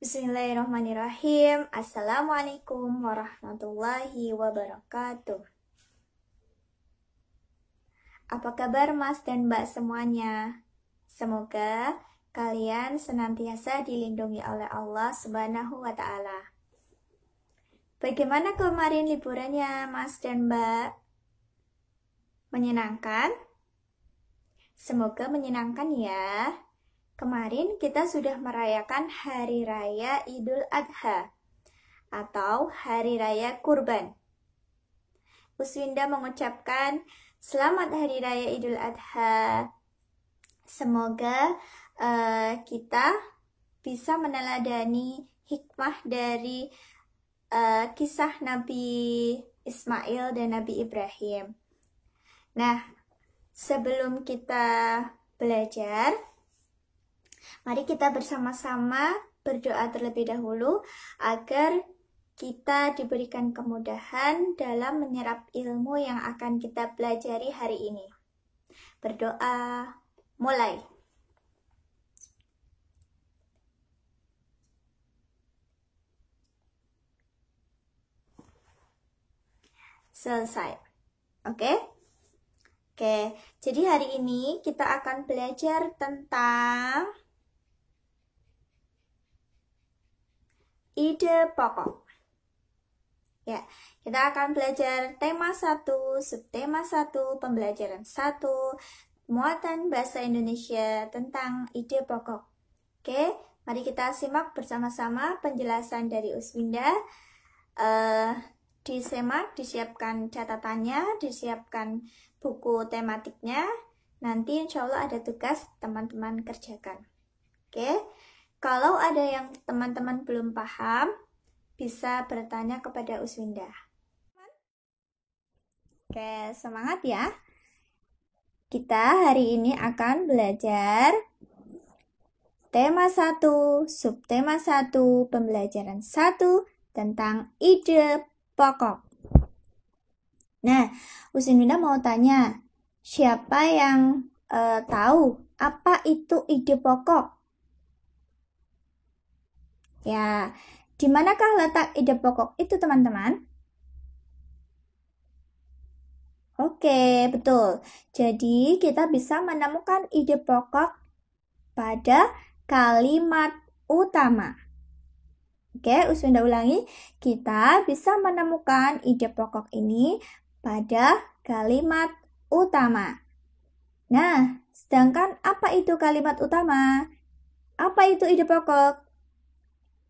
Bismillahirrahmanirrahim. Assalamualaikum warahmatullahi wabarakatuh. Apa kabar Mas dan Mbak semuanya? Semoga kalian senantiasa dilindungi oleh Allah Subhanahu wa Ta'ala. Bagaimana kemarin liburannya Mas dan Mbak? Menyenangkan? Semoga menyenangkan ya. Kemarin kita sudah merayakan Hari Raya Idul Adha atau Hari Raya Kurban. Uswinda mengucapkan Selamat Hari Raya Idul Adha. Semoga kita bisa meneladani hikmah dari kisah Nabi Ismail dan Nabi Ibrahim. Nah, sebelum kita belajar, mari kita bersama-sama berdoa terlebih dahulu agar kita diberikan kemudahan dalam menyerap ilmu yang akan kita pelajari hari ini. Berdoa, mulai. Selesai. Oke? Oke, jadi hari ini kita akan belajar tentang ide pokok. Ya, kita akan belajar tema 1, subtema 1, pembelajaran 1, muatan bahasa Indonesia tentang ide pokok. Oke, mari kita simak bersama-sama penjelasan dari Uswinda. Disimak, disiapkan catatannya, disiapkan buku tematiknya. Nanti insya Allah ada tugas teman-teman kerjakan. Oke. Kalau ada yang teman-teman belum paham, bisa bertanya kepada Uswinda. Oke, semangat ya. Kita hari ini akan belajar tema 1, subtema 1, pembelajaran 1 tentang ide pokok. Nah, Uswinda mau tanya, siapa yang tahu apa itu ide pokok? Ya, di manakah letak ide pokok itu, teman-teman? Oke, betul. Jadi, kita bisa menemukan ide pokok pada kalimat utama. Oke, Uswinda ulangi. Kita bisa menemukan ide pokok ini pada kalimat utama. Nah, sedangkan apa itu kalimat utama? Apa itu ide pokok?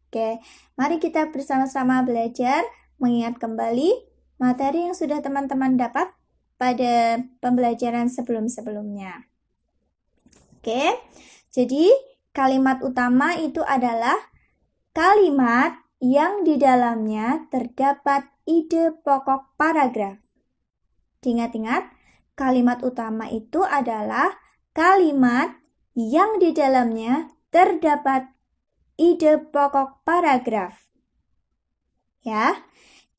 Oke, mari kita bersama-sama belajar mengingat kembali materi yang sudah teman-teman dapat pada pembelajaran sebelum-sebelumnya. Oke, jadi kalimat utama itu adalah kalimat yang di dalamnya terdapat ide pokok paragraf. Diingat-ingat, kalimat utama itu adalah kalimat yang di dalamnya terdapat ide pokok paragraf. Ya,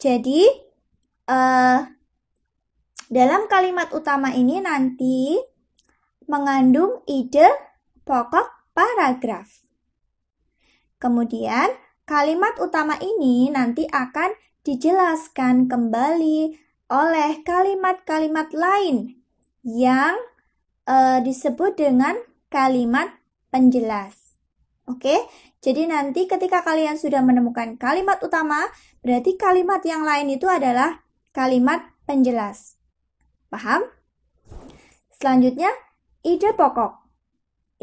jadi dalam kalimat utama ini nanti mengandung ide pokok paragraf. Kemudian kalimat utama ini nanti akan dijelaskan kembali oleh kalimat-kalimat lain yang disebut dengan kalimat penjelas. Oke, jadi nanti ketika kalian sudah menemukan kalimat utama, berarti kalimat yang lain itu adalah kalimat penjelas. Paham? Selanjutnya, ide pokok.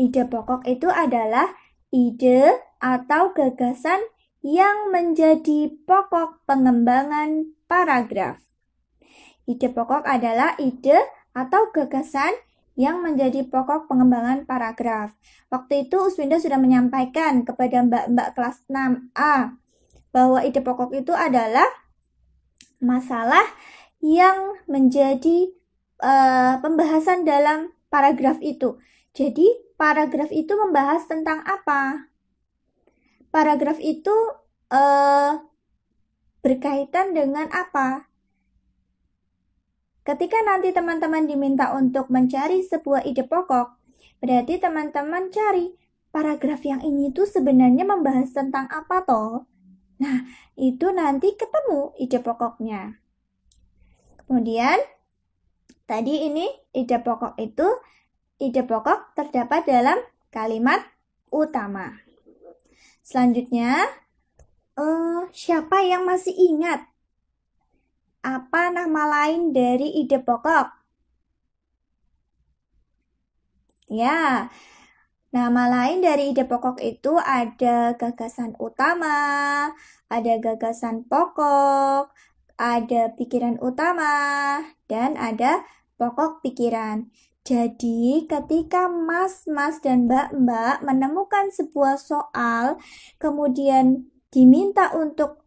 Ide pokok itu adalah ide atau gagasan yang menjadi pokok pengembangan paragraf. Ide pokok adalah ide atau gagasan yang menjadi pokok pengembangan paragraf. Waktu itu Uswinda sudah menyampaikan kepada mbak-mbak kelas 6A bahwa ide pokok itu adalah masalah yang menjadi pembahasan dalam paragraf itu. Jadi paragraf itu membahas tentang apa? Paragraf itu berkaitan dengan apa? Ketika nanti teman-teman diminta untuk mencari sebuah ide pokok, berarti teman-teman cari paragraf yang ini tuh sebenarnya membahas tentang apa toh? Nah, itu nanti ketemu ide pokoknya. Kemudian, tadi ini ide pokok terdapat dalam kalimat utama. Selanjutnya, siapa yang masih ingat? Apa nama lain dari ide pokok? Ya, nama lain dari ide pokok itu ada gagasan utama, ada gagasan pokok, ada pikiran utama, dan ada pokok pikiran. Jadi, ketika mas-mas dan mbak-mbak menemukan sebuah soal, kemudian diminta untuk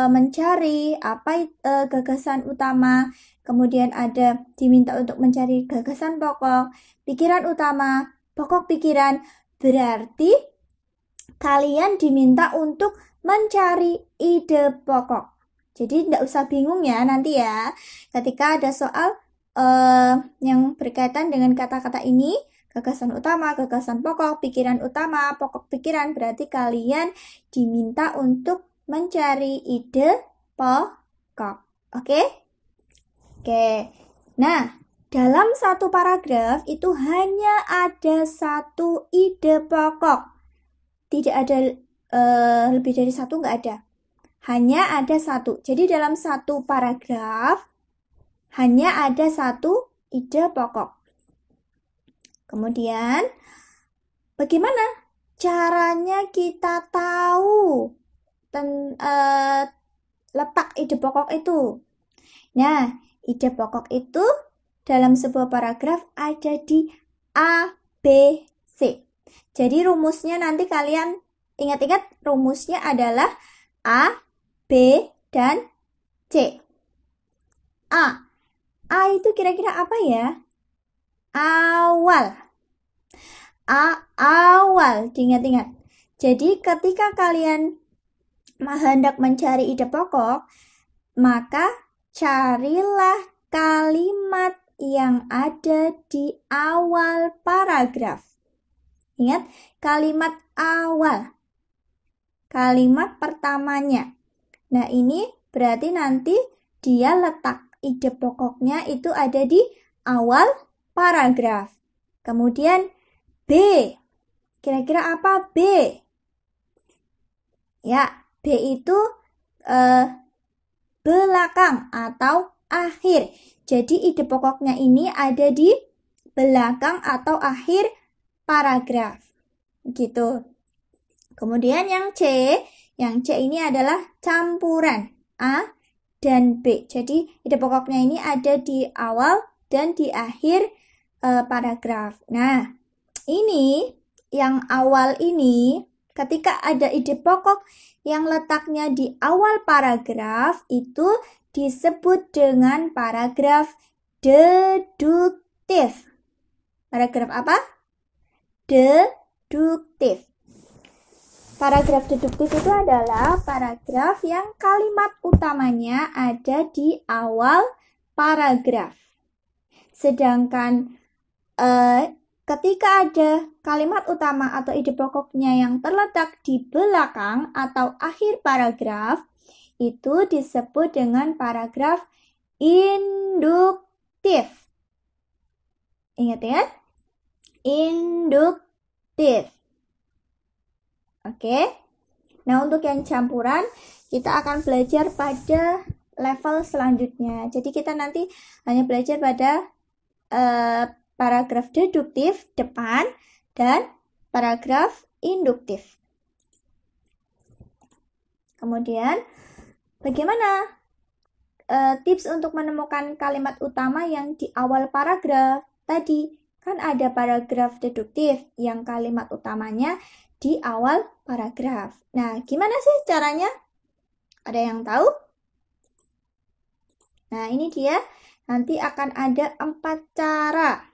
mencari apa gagasan utama, kemudian ada diminta untuk mencari gagasan pokok, pikiran utama, pokok pikiran, berarti kalian diminta untuk mencari ide pokok. Jadi tidak usah bingung ya nanti ya, ketika ada soal yang berkaitan dengan kata-kata ini, gagasan utama, gagasan pokok, pikiran utama, pokok pikiran, berarti kalian diminta untuk mencari ide pokok. Oke? Oke. Nah, dalam satu paragraf itu hanya ada satu ide pokok. Tidak ada lebih dari satu, nggak ada. Hanya ada satu. Jadi dalam satu paragraf hanya ada satu ide pokok. Kemudian, bagaimana caranya kita tahu letak ide pokok itu? Nah, ide pokok itu dalam sebuah paragraf ada di A, B, C. Jadi rumusnya nanti kalian ingat-ingat, rumusnya adalah A, B, dan C. A itu kira-kira apa ya? Awal. Awal, diingat-ingat. Jadi ketika kalian hendak mencari ide pokok, maka carilah kalimat yang ada di awal paragraf. Ingat, kalimat awal. Kalimat pertamanya. Nah, ini berarti nanti dia letak ide pokoknya itu ada di awal paragraf. Kemudian B. Kira-kira apa B? Ya, B itu belakang atau akhir. Jadi ide pokoknya ini ada di belakang atau akhir paragraf. Gitu. Kemudian yang C ini adalah campuran A dan B. Jadi ide pokoknya ini ada di awal dan di akhir paragraf. Nah, ini yang awal ini, ketika ada ide pokok yang letaknya di awal paragraf, itu disebut dengan paragraf deduktif. Paragraf apa? Deduktif. Paragraf deduktif itu adalah paragraf yang kalimat utamanya ada di awal paragraf. Sedangkan ketika ada kalimat utama atau ide pokoknya yang terletak di belakang atau akhir paragraf, itu disebut dengan paragraf induktif. Ingat ya? Induktif. Oke. Nah, untuk yang campuran, kita akan belajar pada level selanjutnya. Jadi kita nanti hanya belajar pada paragraf deduktif depan dan paragraf induktif. Kemudian, bagaimana tips untuk menemukan kalimat utama yang di awal paragraf? Tadi kan ada paragraf deduktif yang kalimat utamanya di awal paragraf. Nah, gimana sih caranya? Ada yang tahu? Nah, ini dia. Nanti akan ada 4 cara.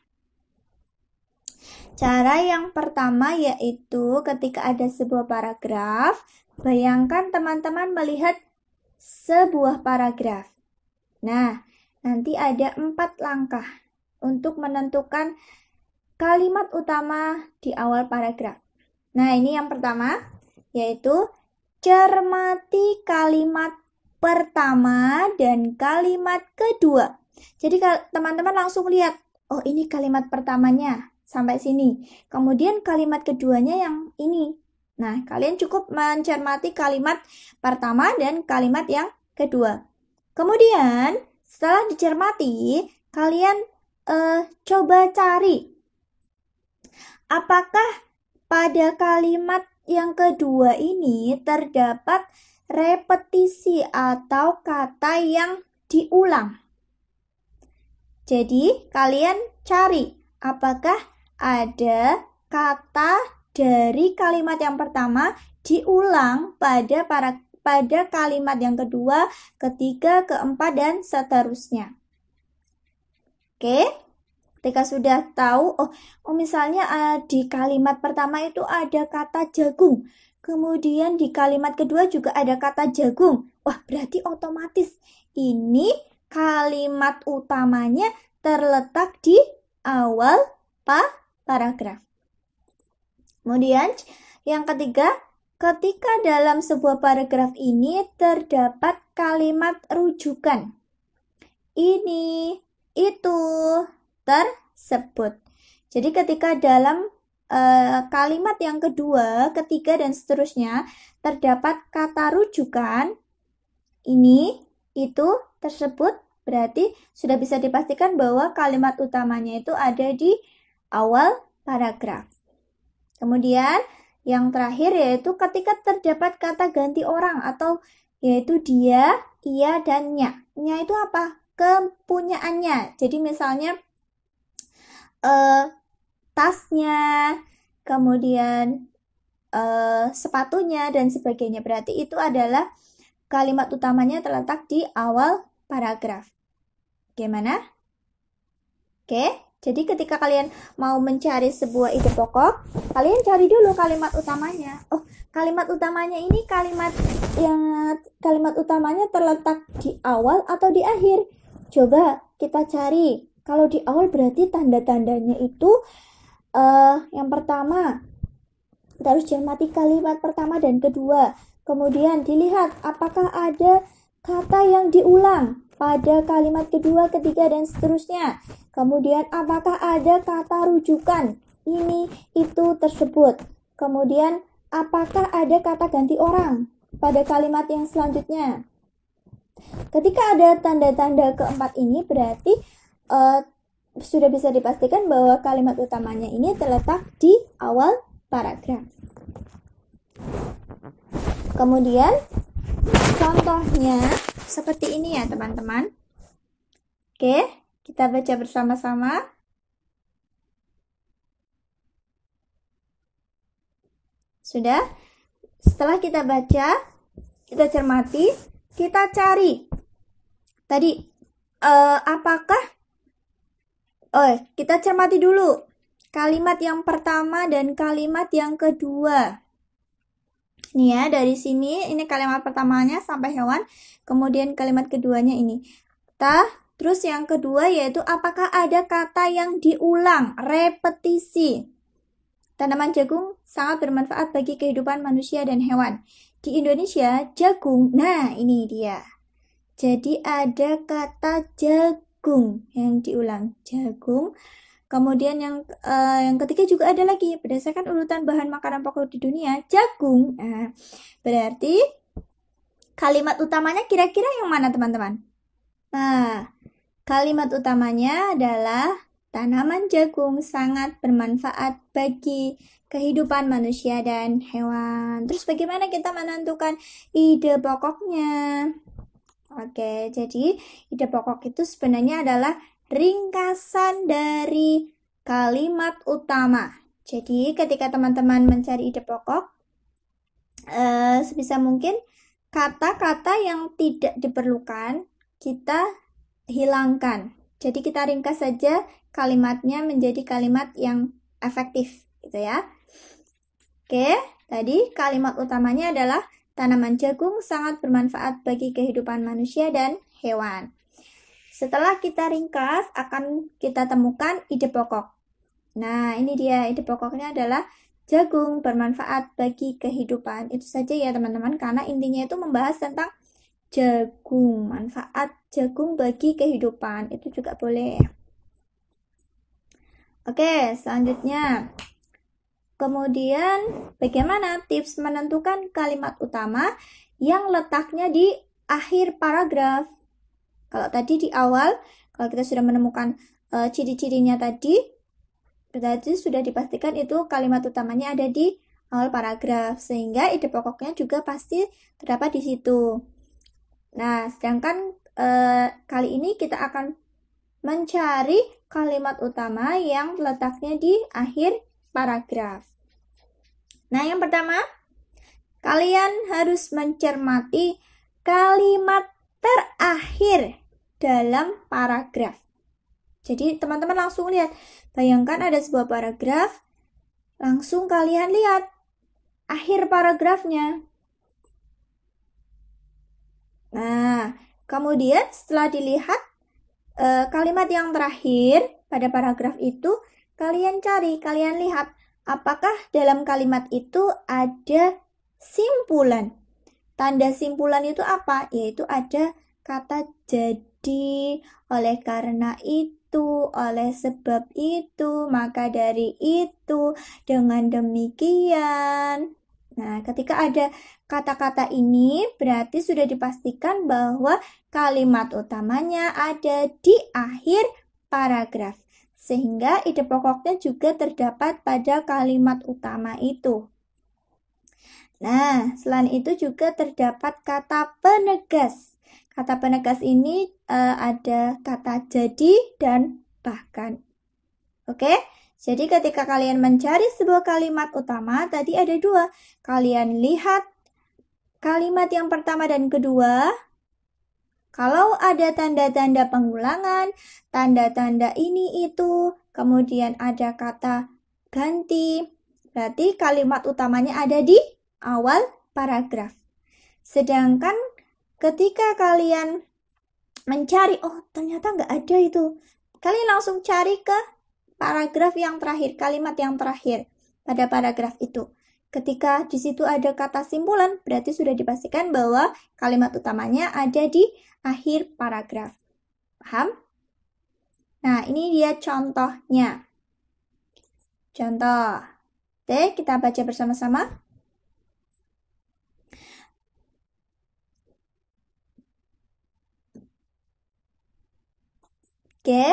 Cara yang pertama yaitu ketika ada sebuah paragraf, bayangkan teman-teman melihat sebuah paragraf. Nah, nanti ada 4 langkah untuk menentukan kalimat utama di awal paragraf. Nah, ini yang pertama, yaitu cermati kalimat pertama dan kalimat kedua. Jadi teman-teman langsung lihat, oh ini kalimat pertamanya sampai sini. Kemudian kalimat keduanya yang ini. Nah, kalian cukup mencermati kalimat pertama dan kalimat yang kedua. Kemudian, setelah dicermati, kalian coba cari apakah pada kalimat yang kedua ini terdapat repetisi atau kata yang diulang. Jadi, kalian cari apakah ada kata dari kalimat yang pertama diulang pada kalimat yang kedua, ketiga, keempat, dan seterusnya. Oke, ketika sudah tahu, misalnya di kalimat pertama itu ada kata jagung, kemudian di kalimat kedua juga ada kata jagung. Wah, berarti otomatis ini kalimat utamanya terletak di awal paragraf. Kemudian yang ketiga, ketika dalam sebuah paragraf ini terdapat kalimat rujukan. Ini, itu, tersebut. Jadi ketika dalam kalimat yang kedua, ketiga, dan seterusnya terdapat kata rujukan, ini, itu, tersebut, berarti sudah bisa dipastikan bahwa kalimat utamanya itu ada di awal paragraf. Kemudian yang terakhir yaitu ketika terdapat kata ganti orang atau yaitu dia, ia, dan nya. Nya itu apa? Kepunyaannya. Jadi misalnya tasnya, kemudian sepatunya, dan sebagainya. Berarti itu adalah kalimat utamanya terletak di awal paragraf. Gimana? Oke, jadi ketika kalian mau mencari sebuah ide pokok, kalian cari dulu kalimat utamanya. Oh, kalimat utamanya ini kalimat utamanya terletak di awal atau di akhir? Coba kita cari. Kalau di awal berarti tanda-tandanya itu yang pertama, kita harus cermati kalimat pertama dan kedua. Kemudian dilihat apakah ada kata yang diulang pada kalimat kedua, ketiga, dan seterusnya. Kemudian apakah ada kata rujukan ini, itu, tersebut. Kemudian apakah ada kata ganti orang pada kalimat yang selanjutnya. Ketika ada tanda-tanda keempat ini berarti sudah bisa dipastikan bahwa kalimat utamanya ini terletak di awal paragraf. Kemudian contohnya seperti ini ya teman-teman. Oke, kita baca bersama-sama. Sudah? Setelah kita baca, kita cermati, kita cari. Tadi apakah kita cermati dulu kalimat yang pertama dan kalimat yang kedua. Nih ya, dari sini ini kalimat pertamanya sampai hewan, kemudian kalimat keduanya ini. Terus yang kedua yaitu apakah ada kata yang diulang, repetisi. Tanaman jagung sangat bermanfaat bagi kehidupan manusia dan hewan. Di Indonesia, jagung, nah ini dia. Jadi ada kata jagung yang diulang, jagung. Kemudian yang ketiga juga ada lagi, berdasarkan urutan bahan makanan pokok di dunia, jagung. Nah, berarti kalimat utamanya kira-kira yang mana teman-teman? Nah, kalimat utamanya adalah tanaman jagung sangat bermanfaat bagi kehidupan manusia dan hewan. Terus bagaimana kita menentukan ide pokoknya? Oke, jadi ide pokok itu sebenarnya adalah ringkasan dari kalimat utama. Jadi ketika teman-teman mencari ide pokok, sebisa mungkin kata-kata yang tidak diperlukan kita hilangkan. Jadi kita ringkas saja kalimatnya menjadi kalimat yang efektif, gitu ya. Oke, tadi kalimat utamanya adalah tanaman jagung sangat bermanfaat bagi kehidupan manusia dan hewan. Setelah kita ringkas, akan kita temukan ide pokok. Nah, ini dia ide pokoknya adalah jagung bermanfaat bagi kehidupan. Itu saja ya teman-teman, karena intinya itu membahas tentang jagung, manfaat jagung bagi kehidupan. Itu juga boleh. Oke, selanjutnya. Kemudian, bagaimana tips menentukan kalimat utama yang letaknya di akhir paragraf? Kalau tadi di awal, kalau kita sudah menemukan ciri-cirinya tadi, berarti sudah dipastikan itu kalimat utamanya ada di awal paragraf, sehingga ide pokoknya juga pasti terdapat di situ. Nah, sedangkan kali ini kita akan mencari kalimat utama yang letaknya di akhir paragraf. Nah, yang pertama, kalian harus mencermati kalimat terakhir dalam paragraf. Jadi, teman-teman langsung lihat. Bayangkan ada sebuah paragraf, langsung kalian lihat akhir paragrafnya. Nah, kemudian setelah dilihat kalimat yang terakhir pada paragraf itu, kalian cari, kalian lihat apakah dalam kalimat itu ada simpulan. Tanda simpulan itu apa? Yaitu ada kata jadi, oleh karena itu, oleh sebab itu, maka dari itu, dengan demikian. Nah, ketika ada kata-kata ini, berarti sudah dipastikan bahwa kalimat utamanya ada di akhir paragraf. Sehingga ide pokoknya juga terdapat pada kalimat utama itu. Nah, selain itu juga terdapat kata penegas. Kata penegas ini ada kata jadi dan bahkan. Oke, jadi ketika kalian mencari sebuah kalimat utama, tadi ada dua. Kalian lihat kalimat yang pertama dan kedua. Kalau ada tanda-tanda pengulangan, tanda-tanda ini itu, kemudian ada kata ganti, berarti kalimat utamanya ada di awal paragraf. Sedangkan ketika kalian mencari, oh ternyata nggak ada itu, kalian langsung cari ke paragraf yang terakhir, kalimat yang terakhir pada paragraf itu. Ketika di situ ada kata simpulan, berarti sudah dipastikan bahwa kalimat utamanya ada di akhir paragraf. Paham? Nah, ini dia contohnya. Contoh. Oke, kita baca bersama-sama. Oke,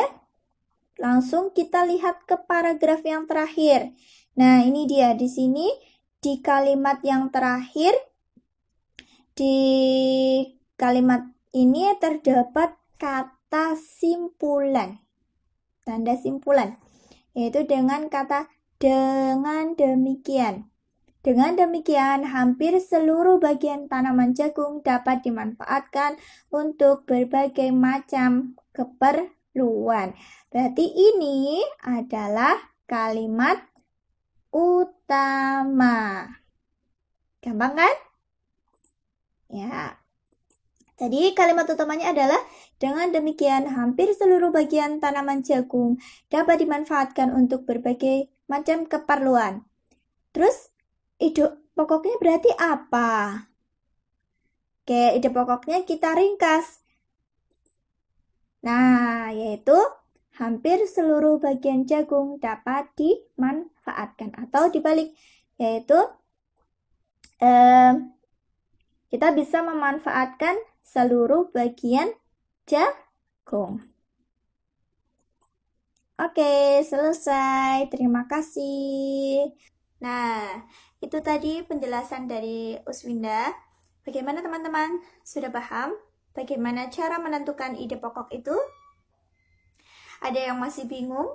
langsung kita lihat ke paragraf yang terakhir. Nah, ini dia di sini di kalimat yang terakhir, di kalimat ini terdapat kata simpulan, tanda simpulan, yaitu dengan kata dengan demikian. Dengan demikian, hampir seluruh bagian tanaman jagung dapat dimanfaatkan untuk berbagai macam keperluan. Berarti ini adalah kalimat utama. Gampang kan? Ya. Tadi kalimat utamanya adalah dengan demikian hampir seluruh bagian tanaman jagung dapat dimanfaatkan untuk berbagai macam keperluan. Terus ide pokoknya berarti apa? Oke, ide pokoknya kita ringkas. Nah, yaitu hampir seluruh bagian jagung dapat dimanfaatkan. Atau dibalik, yaitu kita bisa memanfaatkan seluruh bagian jagung. Oke, selesai. Terima kasih. Nah, itu tadi penjelasan dari Uswinda. Bagaimana teman-teman? Sudah paham bagaimana cara menentukan ide pokok itu? Ada yang masih bingung?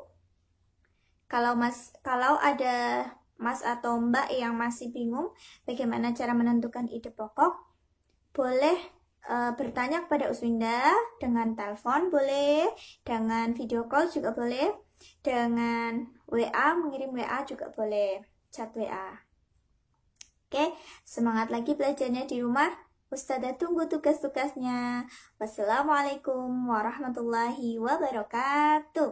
Kalau ada Mas atau Mbak yang masih bingung bagaimana cara menentukan ide pokok, boleh bertanya kepada Uswinda dengan telepon boleh, dengan video call juga boleh, dengan WA, mengirim WA juga boleh, chat WA. Oke, semangat lagi belajarnya di rumah. Ustazah tunggu tugas-tugasnya. Wassalamualaikum warahmatullahi wabarakatuh.